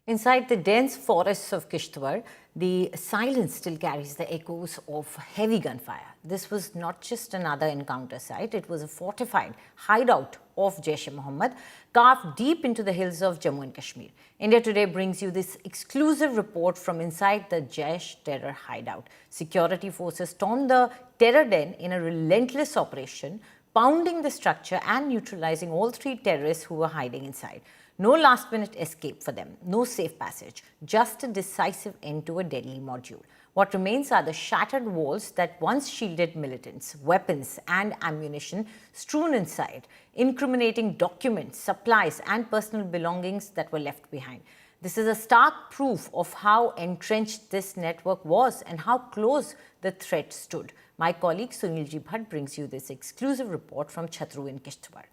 Inside the dense forests of Kishtwar, the silence still carries the echoes of heavy gunfire. This was not just another encounter site, it was a fortified hideout of Jaish-e-Mohammed carved deep into the hills of Jammu and Kashmir. India Today brings you this exclusive report from inside the Jaish terror hideout. Security forces stormed the terror den in a relentless operation, pounding the structure and neutralizing all three terrorists who were hiding inside. No last-minute escape for them, no safe passage, just a decisive end to a deadly module. What remains are the shattered walls that once shielded militants, weapons and ammunition strewn inside, incriminating documents, supplies and personal belongings that were left behind. This is a stark proof of how entrenched this network was and how close the threat stood. My colleague Sunilji Bhatt brings you this exclusive report from Chhatru in Kishtwar.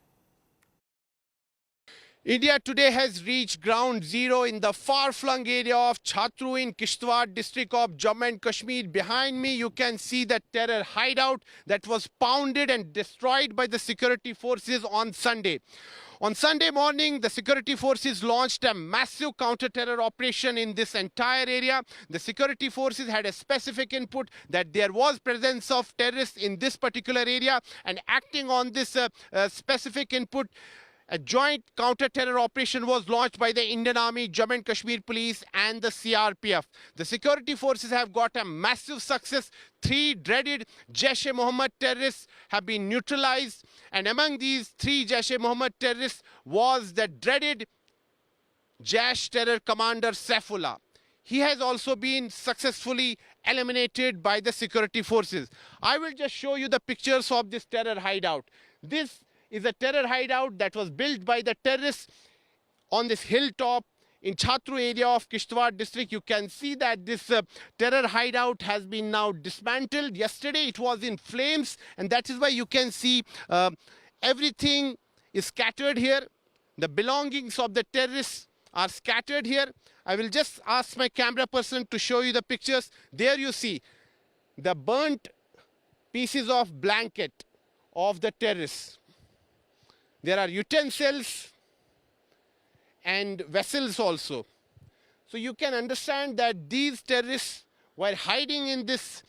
India Today has reached ground zero in the far-flung area of Chhatru in Kishtwar district of Jammu and Kashmir. Behind me, you can see the terror hideout that was pounded and destroyed by the security forces on Sunday. On Sunday morning, the security forces launched a massive counter-terror operation in this entire area. The security forces had a specific input that there was presence of terrorists in this particular area, and acting on this specific input, a joint counter-terror operation was launched by the Indian Army, Jammu and Kashmir Police and the CRPF. The security forces have got a massive success. 3 dreaded Jaish-e-Mohammed terrorists have been neutralized. And among these 3 Jaish-e-Mohammed terrorists was the dreaded Jaish terror commander Saifullah. He has also been successfully eliminated by the security forces. I will just show you the pictures of this terror hideout. This is a terror hideout that was built by the terrorists on this hilltop in Chhatru area of Kishtwar district. You can see that this terror hideout has been now dismantled. Yesterday it was in flames, and that is why you can see everything is scattered here. The belongings of the terrorists are scattered here. I will just ask my camera person to show you the pictures. There you see the burnt pieces of blanket of the terrorists. There are utensils and vessels also. So you can understand that these terrorists were hiding in this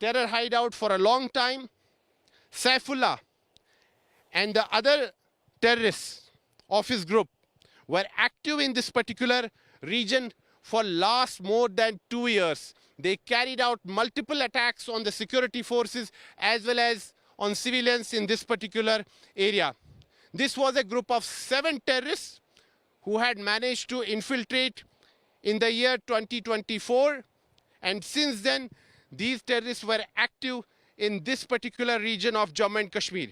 terror hideout for a long time. Saifullah and the other terrorists of his group were active in this particular region for last more than 2 years. They carried out multiple attacks on the security forces as well as on civilians in this particular area. This was a group of 7 terrorists who had managed to infiltrate in the year 2024. And since then, these terrorists were active in this particular region of Jammu and Kashmir.